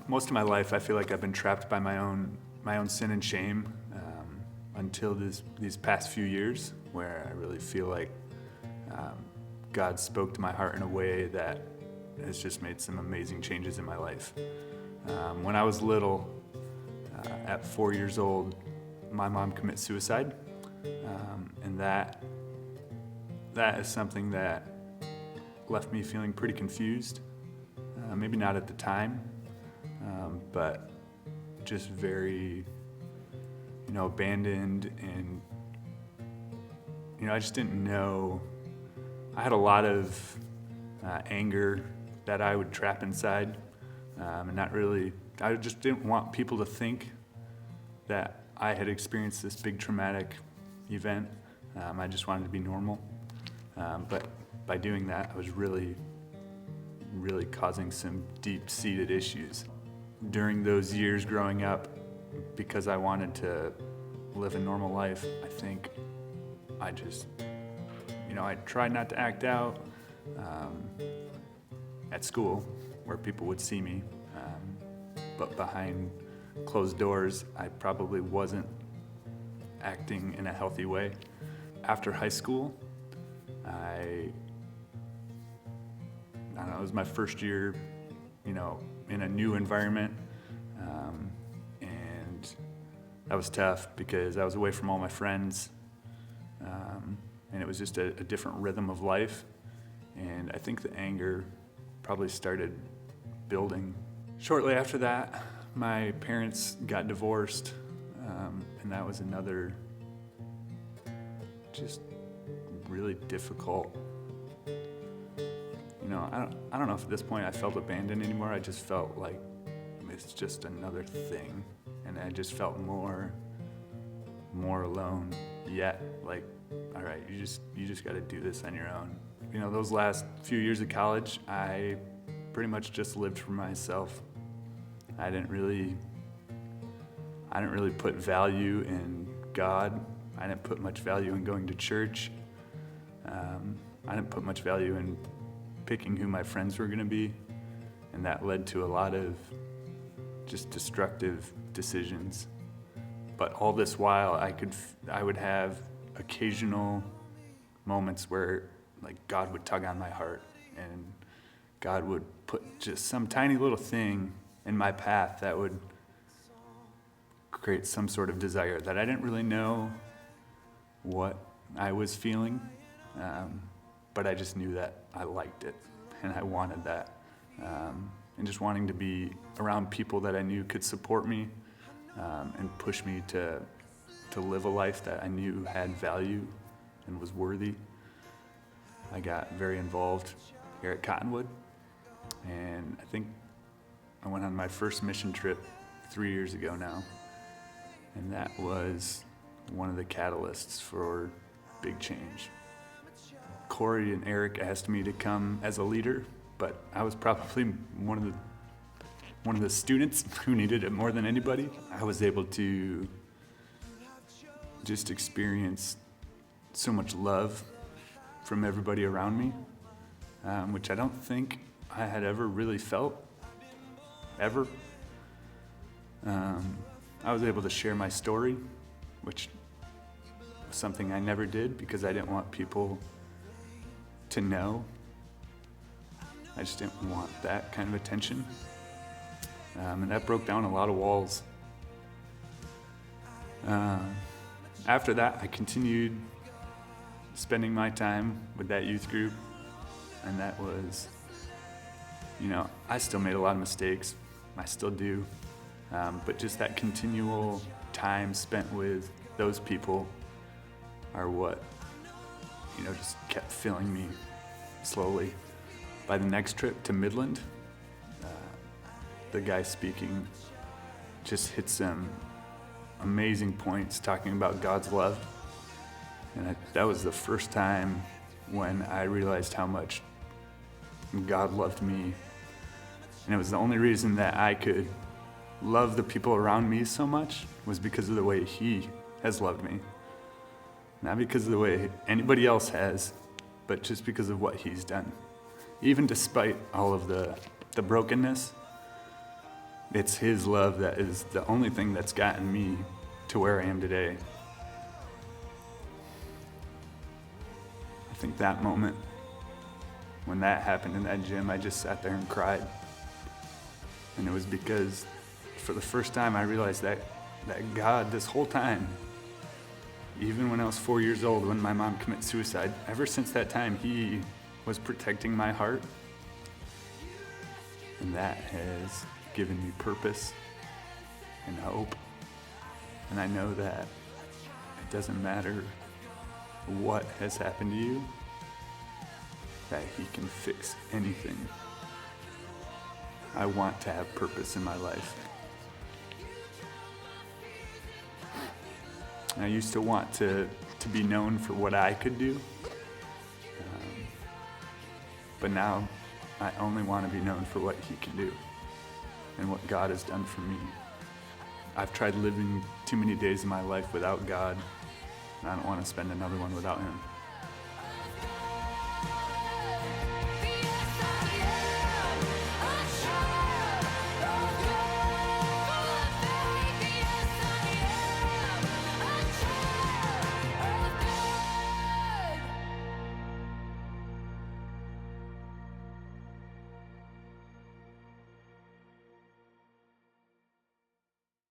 Most of my life, I feel like I've been trapped by my own sin and shame until these past few years, where I really feel like God spoke to my heart in a way that has just made some amazing changes in my life. When I was little, at 4 years old, my mom committed suicide, and that is something that left me feeling pretty confused. Maybe not at the time, but just very, abandoned, and, I just didn't know. I had a lot of anger that I would trap inside, and I just didn't want people to think that I had experienced this big traumatic event. I just wanted to be normal, but by doing that, I was really causing some deep-seated issues. During those years growing up, because I wanted to live a normal life, I think I just, I tried not to act out at school where people would see me, but behind closed doors, I probably wasn't acting in a healthy way. After high school, I don't know, it was my first year, in a new environment, and that was tough because I was away from all my friends, and it was just a different rhythm of life, and I think the anger probably started building. Shortly after that, my parents got divorced, and that was another just really difficult. I don't know if at this point I felt abandoned anymore. I just felt like it's just another thing, and I just felt more alone. Yet, like, all right, you just got to do this on your own. Those last few years of college, I pretty much just lived for myself. I didn't really put value in God. I didn't put much value in going to church. I didn't put much value in picking who my friends were going to be, and that led to a lot of just destructive decisions. But all this while, I would have occasional moments where, like, God would tug on my heart, and God would put just some tiny little thing in my path that would create some sort of desire that I didn't really know what I was feeling, but I just knew that I liked it, and I wanted that, and just wanting to be around people that I knew could support me, and push me to live a life that I knew had value and was worthy. I got very involved here at Cottonwood, and I think I went on my first mission trip 3 years ago now, and that was one of the catalysts for big change. Corey and Eric asked me to come as a leader, but I was probably one of the students who needed it more than anybody. I was able to just experience so much love from everybody around me, which I don't think I had ever really felt, ever. I was able to share my story, which was something I never did because I didn't want people to know. I just didn't want that kind of attention. And that broke down a lot of walls. After that, I continued spending my time with that youth group, and that was, I still made a lot of mistakes. I still do. But just that continual time spent with those people are what, just kept filling me slowly. By the next trip to Midland, the guy speaking just hit some amazing points talking about God's love. And that was the first time when I realized how much God loved me. And it was the only reason that I could love the people around me so much was because of the way He has loved me. Not because of the way anybody else has, but just because of what He's done. Even despite all of the brokenness, It's his love that is the only thing that's gotten me to where I am today. I think that moment, when that happened in that gym, I just sat there and cried. And it was because for the first time I realized that God, this whole time, even when I was 4 years old, when my mom committed suicide, ever since that time, he was protecting my heart. And that has given me purpose and hope. And I know that it doesn't matter what has happened to you, that he can fix anything. I want to have purpose in my life. I used to want to be known for what I could do, but now I only want to be known for what he can do and what God has done for me. I've tried living too many days of my life without God, and I don't want to spend another one without him.